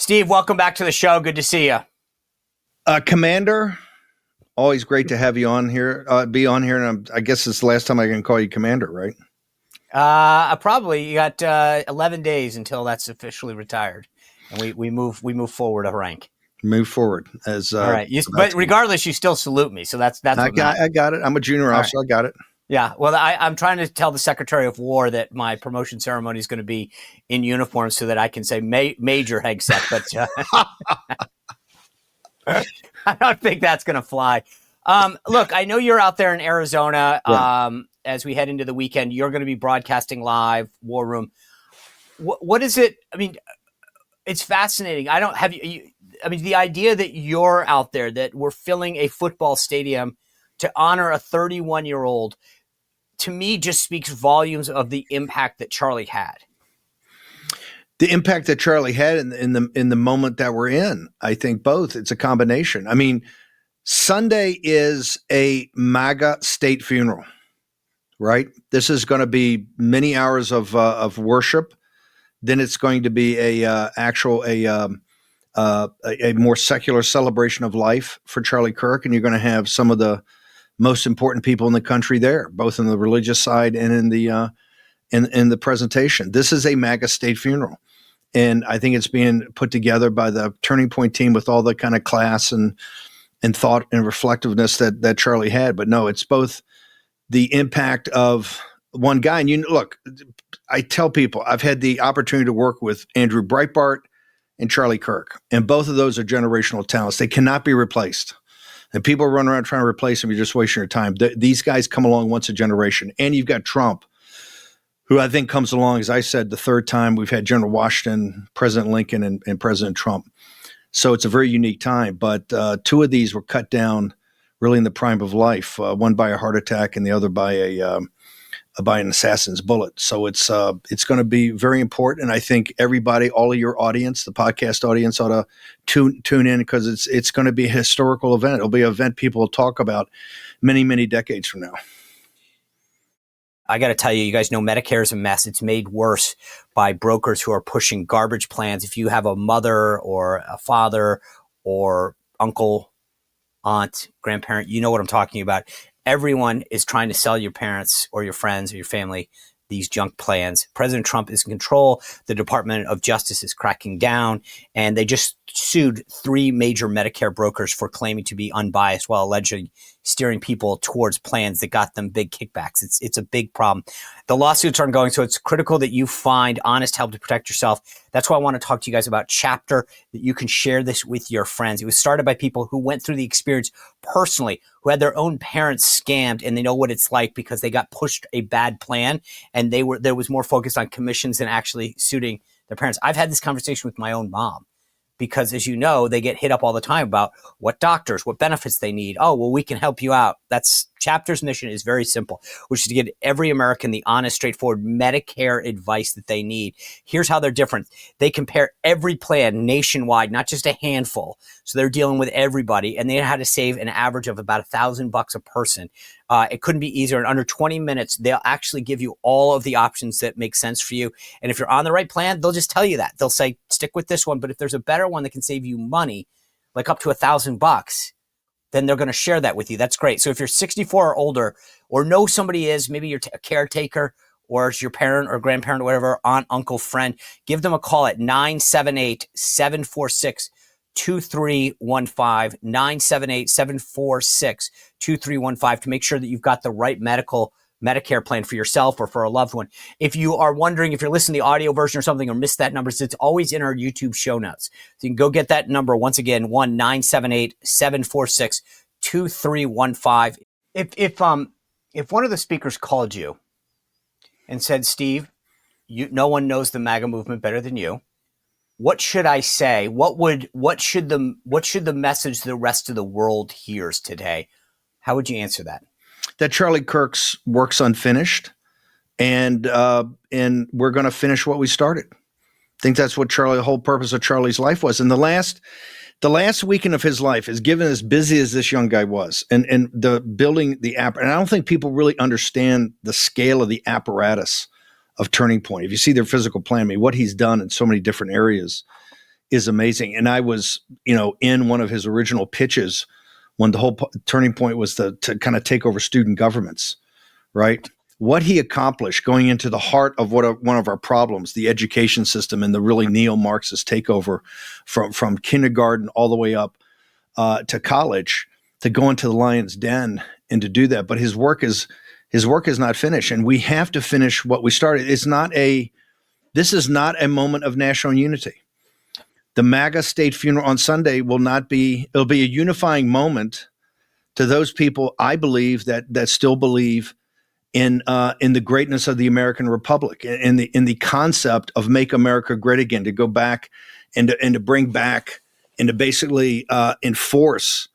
Steve, welcome back to the show. Good to see you. Commander, always great to have you on here, be on here. And I guess it's the last time I can call you Commander, right? Probably. You got 11 days until that's officially retired. And we move forward a rank. Move forward. All right. But regardless, you still salute me. So that's I got it. I'm a junior officer. Right. I got it. Yeah. Well, I'm trying to tell the Secretary of War that my promotion ceremony is going to be in uniform so that I can say Major Hegseth. But I don't think that's going to fly. Look, I know you're out there in Arizona. Yeah. As we head into the weekend, you're going to be broadcasting live, War Room. What is it? I mean, it's fascinating. I don't have you. I mean, the idea that you're out there, that we're filling a football stadium to honor a 31-year-old, to me, just speaks volumes of the impact that Charlie had. The impact that Charlie had in the moment that we're in, I think both. It's a combination. I mean, Sunday is a MAGA state funeral, right? This is going to be many hours of worship. Then it's going to be a more secular celebration of life for Charlie Kirk, and you're going to have some of the most important people in the country there, both in the religious side and in the presentation. This is a MAGA state funeral, and I think it's being put together by the Turning Point team with all the kind of class and thought and reflectiveness that Charlie had. But no, it's both the impact of one guy. And look, I tell people I've had the opportunity to work with Andrew Breitbart and Charlie Kirk, and both of those are generational talents. They cannot be replaced. And people run around trying to replace them. You're just wasting your time. These guys come along once a generation. And you've got Trump, who I think comes along, as I said, the third time we've had General Washington, President Lincoln, and President Trump. So it's a very unique time. But two of these were cut down really in the prime of life, one by a heart attack and the other by an assassin's bullet. So it's going to be very important. And I think everybody, all of your audience, the podcast audience, ought to tune in, because it's going to be a historical event. It'll be an event people will talk about many, many decades from now. I got to tell you, you guys know Medicare is a mess. It's made worse by brokers who are pushing garbage plans. If you have a mother or a father or uncle, aunt, grandparent, you know what I'm talking about. Everyone is trying to sell your parents or your friends or your family these junk plans. President Trump is in control. The Department of Justice is cracking down, and they just sued 3 major Medicare brokers for claiming to be unbiased while allegedly steering people towards plans that got them big kickbacks. It's a big problem. The lawsuits are ongoing, so it's critical that you find honest help to protect yourself. That's why I want to talk to you guys about Chapter, that you can share this with your friends. It was started by people who went through the experience personally, who had their own parents scammed, and they know what it's like because they got pushed a bad plan, and there was more focused on commissions than actually suiting their parents. I've had this conversation with my own mom, because, as you know, they get hit up all the time about what doctors, what benefits they need. Oh, well, we can help you out. That's Chapter's mission is very simple, which is to get every American the honest, straightforward Medicare advice that they need. Here's how they're different. They compare every plan nationwide, not just a handful. So they're dealing with everybody, and they know how to save an average of about $1,000 a person. It couldn't be easier. In under 20 minutes, they'll actually give you all of the options that make sense for you. And if you're on the right plan, they'll just tell you that. They'll say, stick with this one. But if there's a better one that can save you money, like up to $1,000, then they're going to share that with you. That's great. So if you're 64 or older, or know somebody is, maybe you're a caretaker, or it's your parent or grandparent or whatever, aunt, uncle, friend, give them a call at 978-746-2315, 978-746-2315 to make sure that you've got the right Medicare plan for yourself or for a loved one. If you are wondering, if you're listening to the audio version or something or missed that number, it's always in our YouTube show notes. So you can go get that number once again, 1-978-746-2315. If one of the speakers called you and said, Steve, no one knows the MAGA movement better than you, what should I say? What should the message the rest of the world hears today? How would you answer that? That Charlie Kirk's work's unfinished, and we're going to finish what we started. I think that's what the whole purpose of Charlie's life was. And the last weekend of his life is, given as busy as this young guy was, and the building the app. And I don't think people really understand the scale of the apparatus of Turning Point. If you see their physical plan, what he's done in so many different areas, is amazing. And I was, in one of his original pitches when the whole turning point was to kind of take over student governments, right? What he accomplished going into the heart of one of our problems, the education system and the really neo-Marxist takeover from kindergarten all the way up to college, to go into the lion's den and to do that. But his work is not finished, and we have to finish what we started. This is not a moment of national unity. The MAGA state funeral on Sunday it'll be a unifying moment to those people, I believe, that still believe in the greatness of the American Republic, in the concept of make America great again, to go back and to bring back and to basically enforce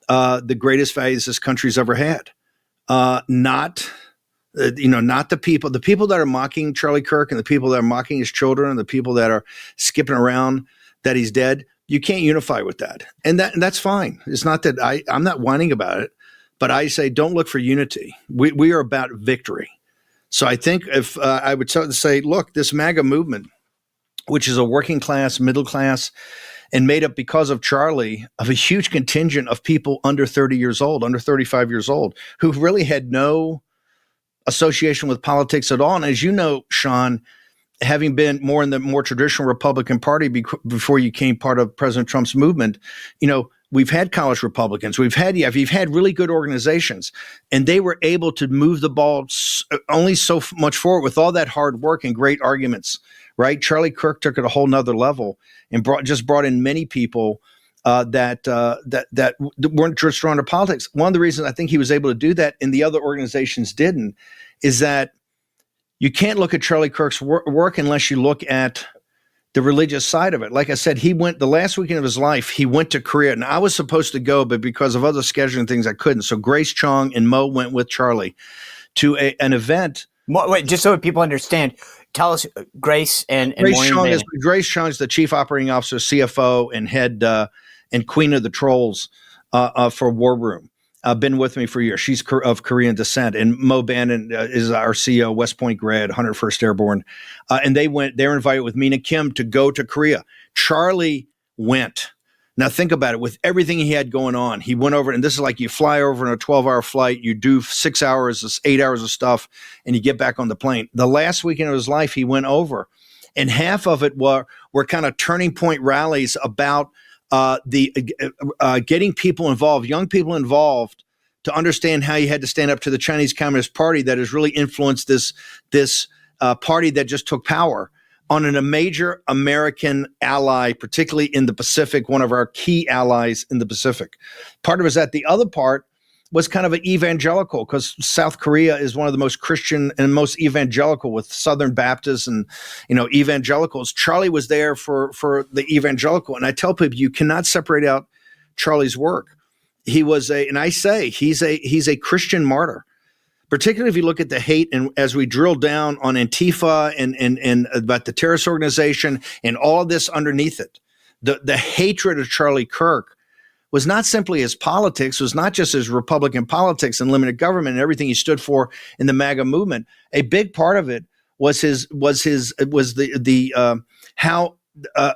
the greatest values this country's ever had. Not the people that are mocking Charlie Kirk and the people that are mocking his children and the people that are skipping around that he's dead. You can't unify with that. And that's fine. It's not that I'm not whining about it, but I say, don't look for unity. We are about victory. So I think if I would say, look, this MAGA movement, which is a working class, middle class, and made up because of Charlie of a huge contingent of people under 30 years old, under 35 years old, who really had no association with politics at all. And as you know, Sean, having been more in the more traditional Republican Party before you became part of President Trump's movement, we've had college Republicans. We've had really good organizations, and they were able to move the ball only so much forward with all that hard work and great arguments, right? Charlie Kirk took it a whole nother level and brought in many people that weren't just drawn to politics. One of the reasons I think he was able to do that and the other organizations didn't is that you can't look at Charlie Kirk's work unless you look at the religious side of it. Like I said, he went the last weekend of his life, he went to Korea. And I was supposed to go, but because of other scheduling things, I couldn't. So Grace Chong and Mo went with Charlie to an event. Wait, just so people understand, tell us Grace and Grace Chong is the chief operating officer, CFO, and head and queen of the trolls for War Room. Been with me for years. She's of Korean descent. And Mo Bannon is our CEO, West Point grad, 101st Airborne. And they were invited with Mina Kim to go to Korea. Charlie went. Now think about it. With everything he had going on, he went over, and this is like you fly over in a 12-hour flight, you do 6 hours, 8 hours of stuff, and you get back on the plane. The last weekend of his life, he went over. And half of it were kind of turning point rallies about getting people involved, young people involved, to understand how you had to stand up to the Chinese Communist Party that has really influenced this party that just took power on a major American ally, particularly in the Pacific, one of our key allies in the Pacific. Part of it is that. The other part was kind of an evangelical, because South Korea is one of the most Christian and most evangelical, with Southern Baptists and evangelicals. Charlie was there for the evangelical, and I tell people you cannot separate out Charlie's work. He was he's a Christian martyr, particularly if you look at the hate, and as we drill down on Antifa and about the terrorist organization and all of this underneath it, the hatred of Charlie Kirk was not simply his politics, was not just his Republican politics and limited government and everything he stood for in the MAGA movement. A big part of it was how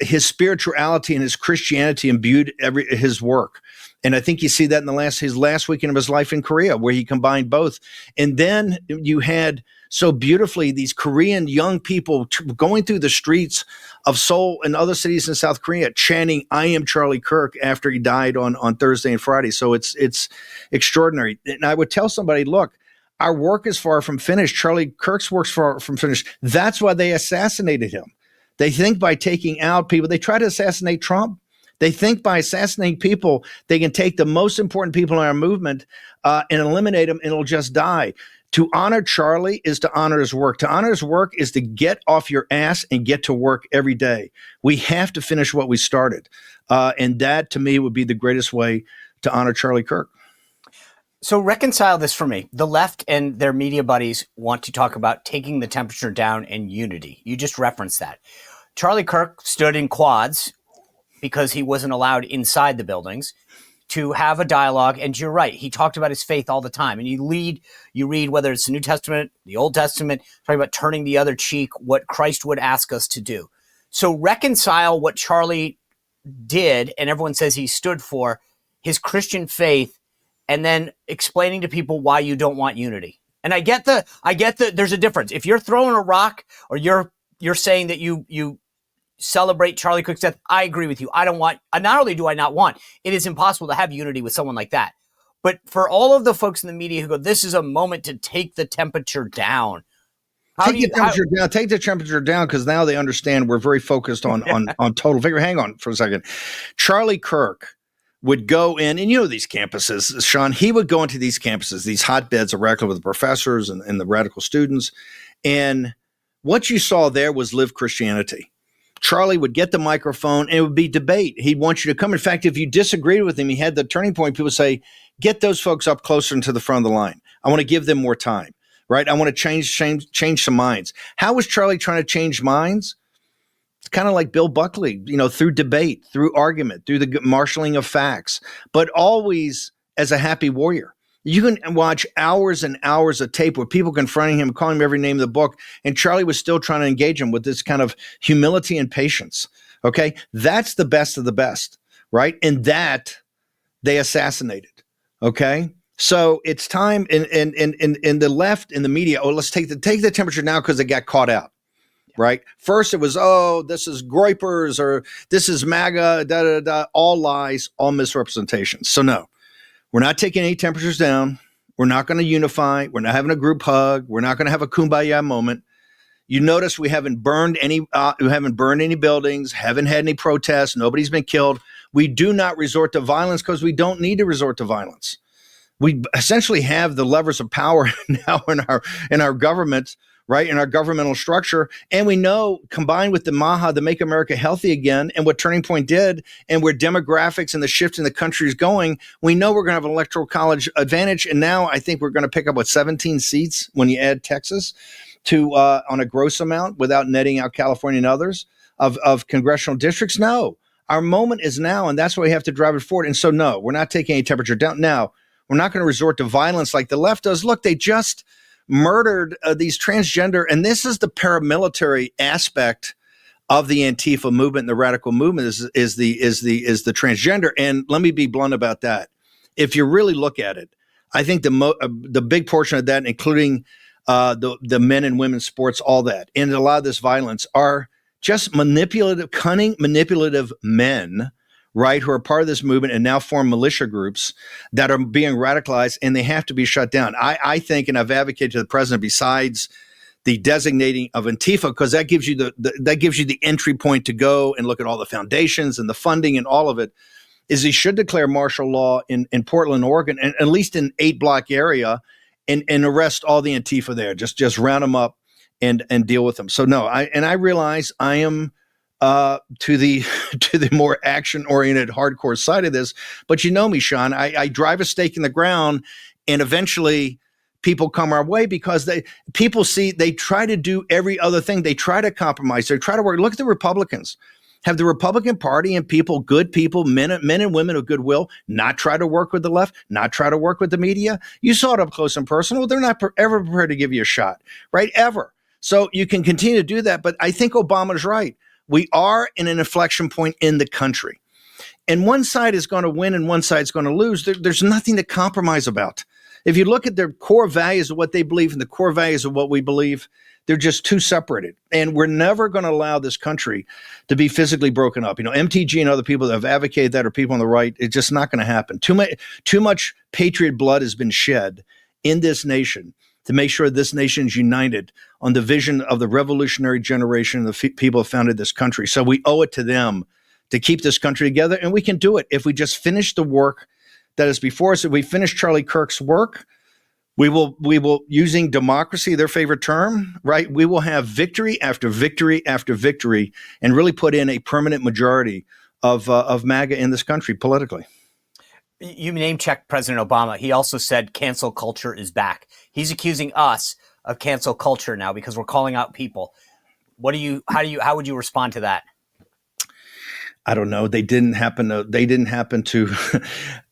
his spirituality and his Christianity imbued his work. And I think you see that in his last weekend of his life in Korea, where he combined both. And then you had so beautifully these Korean young people going through the streets of Seoul and other cities in South Korea chanting, "I am Charlie Kirk," after he died on Thursday and Friday. So it's extraordinary. And I would tell somebody, look, our work is far from finished. Charlie Kirk's work's far from finished. That's why they assassinated him. They think by taking out people, they try to assassinate Trump. They think by assassinating people, they can take the most important people in our movement and eliminate them, and it'll just die. To honor Charlie is to honor his work. To honor his work is to get off your ass and get to work every day. We have to finish what we started. And that, to me, would be the greatest way to honor Charlie Kirk. So reconcile this for me. The left and their media buddies want to talk about taking the temperature down and unity. You just referenced that. Charlie Kirk stood in quads because he wasn't allowed inside the buildings to have a dialogue. And you're right. He talked about his faith all the time. And you read, whether it's the New Testament, the Old Testament, talking about turning the other cheek, what Christ would ask us to do. So reconcile what Charlie did, and everyone says he stood for, his Christian faith, and then explaining to people why you don't want unity. And I get the there's a difference. If you're throwing a rock or you're saying that you celebrate Charlie Kirk's death, I agree with you. I don't want, not only do I not want, it is impossible to have unity with someone like that. But for all of the folks in the media who go, this is a moment to take the temperature down. Take the temperature down, because now they understand we're very focused on total vigor. Hang on for a second. Charlie Kirk would go in, and these campuses, Sean, he would go into these campuses, these hotbeds of radical with the professors and the radical students. And what you saw there was lived Christianity. Charlie would get the microphone and it would be debate. He'd want you to come. In fact, if you disagreed with him, he had the turning point. People say, get those folks up closer into the front of the line. I want to give them more time, right? I want to change some minds. How was Charlie trying to change minds? It's kind of like Bill Buckley, through debate, through argument, through the marshaling of facts, but always as a happy warrior. You can watch hours and hours of tape with people confronting him, calling him every name of the book, and Charlie was still trying to engage him with this kind of humility and patience. Okay, that's the best of the best, right? And that they assassinated. Okay, so it's time in the left, in the media. Oh, let's take the temperature now because they got caught out. Right. First, it was, this is groypers or this is MAGA, all lies, all misrepresentations. So no. We're not taking any temperatures down. We're not going to unify. We're not having a group hug. We're not going to have a kumbaya moment. You notice we haven't burned any buildings, haven't had any protests. Nobody's been killed. We do not resort to violence because we don't need to resort to violence. We essentially have the levers of power now in our government, right, in our governmental structure. And we know, combined with the MAGA, the Make America Healthy Again, and what Turning Point did, and where demographics and the shift in the country is going, we know we're going to have an electoral college advantage. And now I think we're going to pick up, 17 seats when you add Texas to on a gross amount without netting out California and others of congressional districts. No, our moment is now, and that's why we have to drive it forward. And so, no, we're not taking any temperature down. Now, we're not going to resort to violence like the left does. Look, they just murdered these transgender, and this is the paramilitary aspect of the Antifa movement and the radical movement is the transgender. And let me be blunt about that. If you really look at it, I think the big portion of that, including the men and women's sports, all that, and a lot of this violence are just cunning, manipulative men, right, who are part of this movement and now form militia groups that are being radicalized, and they have to be shut down. I think, and I've advocated to the president, besides the designating of Antifa, because that gives you the entry point to go and look at all the foundations and the funding and all of it, is he should declare martial law in Portland, Oregon, and at least in 8-block area, and arrest all the Antifa there. Just round them up and deal with them. So no, I realize I am to the more action-oriented, hardcore side of this. But you know me, Sean, I drive a stake in the ground, and eventually people come our way because people see, they try to do every other thing. They try to compromise. They try to work. Look at the Republicans. Have the Republican Party and good people, men and women of goodwill, not try to work with the left, not try to work with the media? You saw it up close and personal. They're not ever prepared to give you a shot, right? Ever. So you can continue to do that. But I think Obama's right. We are in an inflection point in the country, and one side is going to win and one side is going to lose. There's nothing to compromise about. If you look at their core values of what they believe and the core values of what we believe, they're just too separated. And we're never going to allow this country to be physically broken up. MTG and other people that have advocated that, or people on the right, it's just not going to happen. Too much patriot blood has been shed in this nation to make sure this nation is united on the vision of the revolutionary generation of the people who founded this country. So we owe it to them to keep this country together, and we can do it if we just finish the work that is before us. If we finish Charlie Kirk's work, we will, using democracy, their favorite term, right? We will have victory after victory after victory, and really put in a permanent majority of MAGA in this country politically. You name-checked President Obama. He also said cancel culture is back. He's accusing us of cancel culture now because we're calling out people. How would you respond to that? I don't know. They didn't happen to.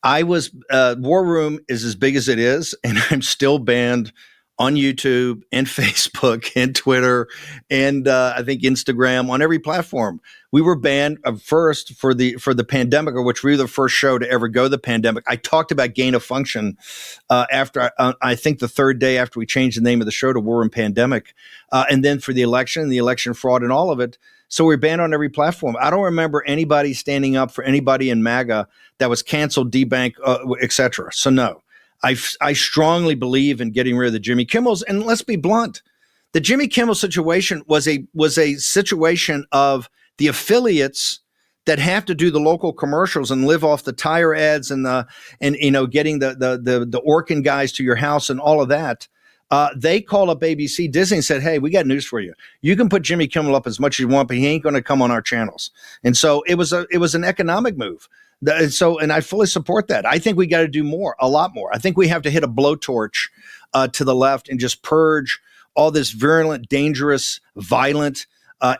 I was War Room is as big as it is, and I'm still banned on YouTube and Facebook and Twitter and I think Instagram, on every platform. We were banned first for the pandemic, of which we were the first show to ever go the pandemic. I talked about gain of function after I think the third day after we changed the name of the show to War and Pandemic, and then for the election fraud, and all of it. So we're banned on every platform. I don't remember anybody standing up for anybody in MAGA that was canceled, debanked, etc. So no. I strongly believe in getting rid of the Jimmy Kimmels. And let's be blunt. The Jimmy Kimmel situation was a situation of the affiliates that have to do the local commercials and live off the tire ads and getting the Orkin guys to your house and all of that. They called up ABC Disney and said, hey, we got news for you. You can put Jimmy Kimmel up as much as you want, but he ain't going to come on our channels. And so it was an economic move. And I fully support that. I think we got to do more, a lot more. I think we have to hit a blowtorch to the left and just purge all this virulent, dangerous, violent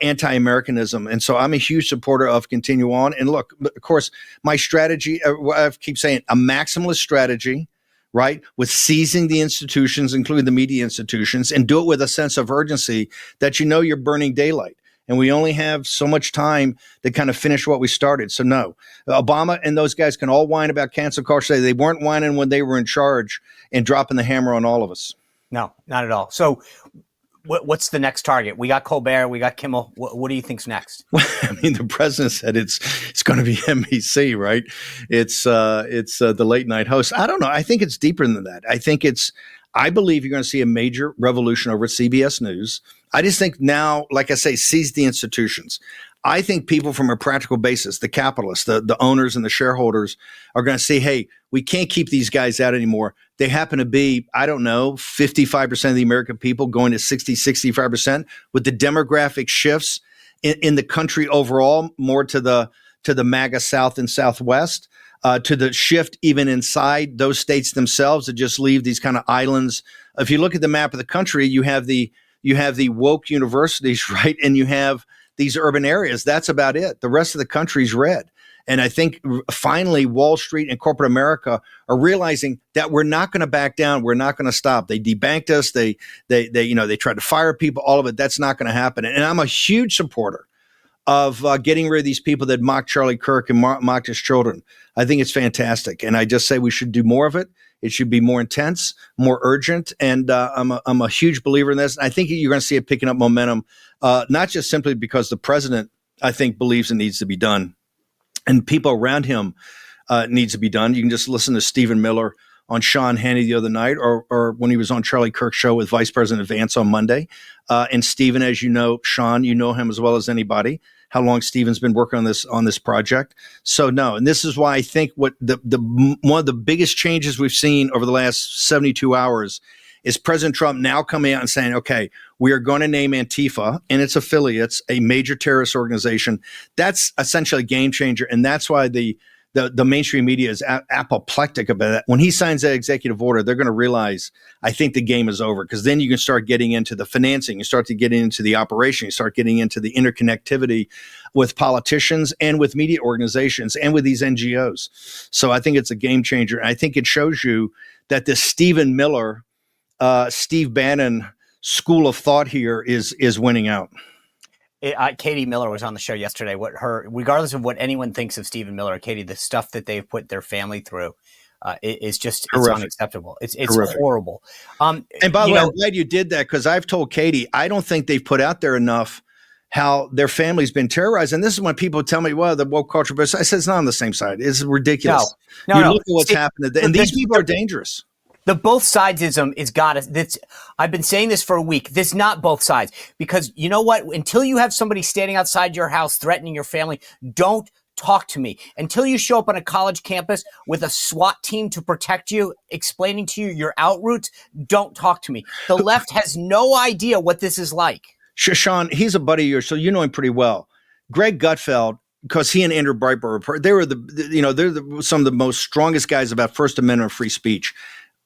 anti-Americanism. And so I'm a huge supporter of continue on. And look, of course, my strategy, I keep saying, a maximalist strategy, right, with seizing the institutions, including the media institutions, and do it with a sense of urgency that you're burning daylight. And we only have so much time to kind of finish what we started. So no, Obama and those guys can all whine about cancel culture. They weren't whining when they were in charge and dropping the hammer on all of us. No, not at all. So what's the next target? We got Colbert, we got Kimmel. What do you think's next? I mean, the president said it's going to be NBC, right? It's the late night host. I don't know. I think it's deeper than that. I believe you're going to see a major revolution over at CBS News. I just think now, like I say, seize the institutions. I think people from a practical basis, the capitalists, the owners and the shareholders are going to say, hey, we can't keep these guys out anymore. They happen to be, 55% of the American people going to 60, 65% with the demographic shifts in the country overall, more to the MAGA South and Southwest, to the shift even inside those states themselves to just leave these kind of islands. If you look at the map of the country, you have the woke universities, right? And you have these urban areas. That's about it. The rest of the country's red. And I think finally Wall Street and corporate America are realizing that we're not going to back down. We're not going to stop. They debanked us. They tried to fire people, all of it. That's not going to happen. And I'm a huge supporter of getting rid of these people that mocked Charlie Kirk and mocked his children. I think it's fantastic. And I just say we should do more of it. It should be more intense, more urgent. And I'm a huge believer in this. I think you're going to see it picking up momentum, not just simply because the president, I think, believes it needs to be done and people around him needs to be done. You can just listen to Stephen Miller on Sean Hannity the other night, or when he was on Charlie Kirk's show with Vice President Vance on Monday. And Stephen, as you know, Sean, you know him as well as anybody, how long Stephen's been working on this project. So no, and this is why I think what one of the biggest changes we've seen over the last 72 hours is President Trump now coming out and saying, okay, we are going to name Antifa and its affiliates a major terrorist organization. That's essentially a game changer. And that's why the mainstream media is apoplectic about that. When he signs that executive order, they're going to realize, I think the game is over, because then you can start getting into the financing, you start to get into the operation, you start getting into the interconnectivity with politicians and with media organizations and with these NGOs. So I think it's a game changer. And I think it shows you that this Stephen Miller, Steve Bannon school of thought here is winning out. Katie Miller was on the show yesterday. Regardless of what anyone thinks of Stephen Miller, Katie, the stuff that they've put their family through is just it's unacceptable. It's horrible. And by the way, I'm glad you did that, because I've told Katie, I don't think they've put out there enough how their family's been terrorized. And this is when people tell me, well, the woke culture, but I said it's not on the same side. It's ridiculous. No. Look at what's happened. And these people are dangerous. The both sidesism is got us. I've been saying this for a week. This is not both sides, because you know what? Until you have somebody standing outside your house threatening your family, don't talk to me. Until you show up on a college campus with a SWAT team to protect you, explaining to you your out routes, don't talk to me. The left has no idea what this is like. Sean, he's a buddy of yours, so you know him pretty well. Greg Gutfeld, because he and Andrew Breitbart, they're some of the most strongest guys about First Amendment free speech.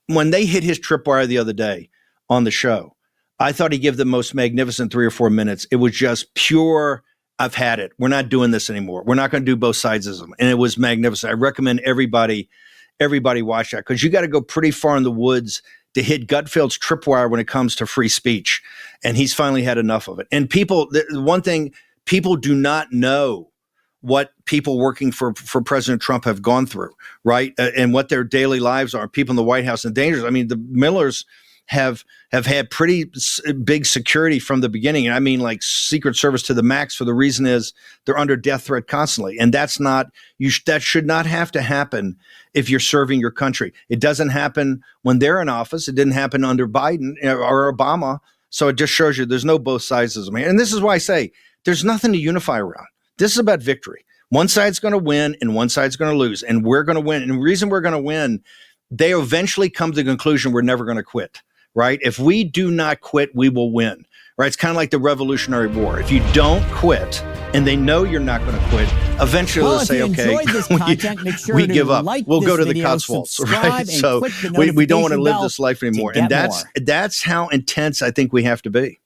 When they hit his tripwire the other day on the show, I thought he'd give the most magnificent 3 or 4 minutes. It was just pure, I've had it. We're not doing this anymore. We're not going to do both sidesism. And it was magnificent. I recommend everybody watch that, because you got to go pretty far in the woods to hit Gutfeld's tripwire when it comes to free speech. And he's finally had enough of it. And one thing, people do not know what people working for President Trump have gone through, right? And what their daily lives are. People in the White House and dangers. I mean, the Millers have had pretty big security from the beginning. And I mean, like Secret Service to the max, for the reason is they're under death threat constantly. And that should not have to happen if you're serving your country. It doesn't happen when they're in office. It didn't happen under Biden or Obama. So it just shows you there's no both sides of it. And this is why I say there's nothing to unify around. This is about victory. One side's going to win and one side's going to lose. And we're going to win. And the reason we're going to win, they eventually come to the conclusion we're never going to quit. Right? If we do not quit, we will win. Right? It's kind of like the Revolutionary War. If you don't quit, and they know you're not going to quit, eventually they'll say, "Okay, make sure we give up. Like we'll go to the Cotswolds." Right? So we don't want to live this life anymore, and that's how intense I think we have to be.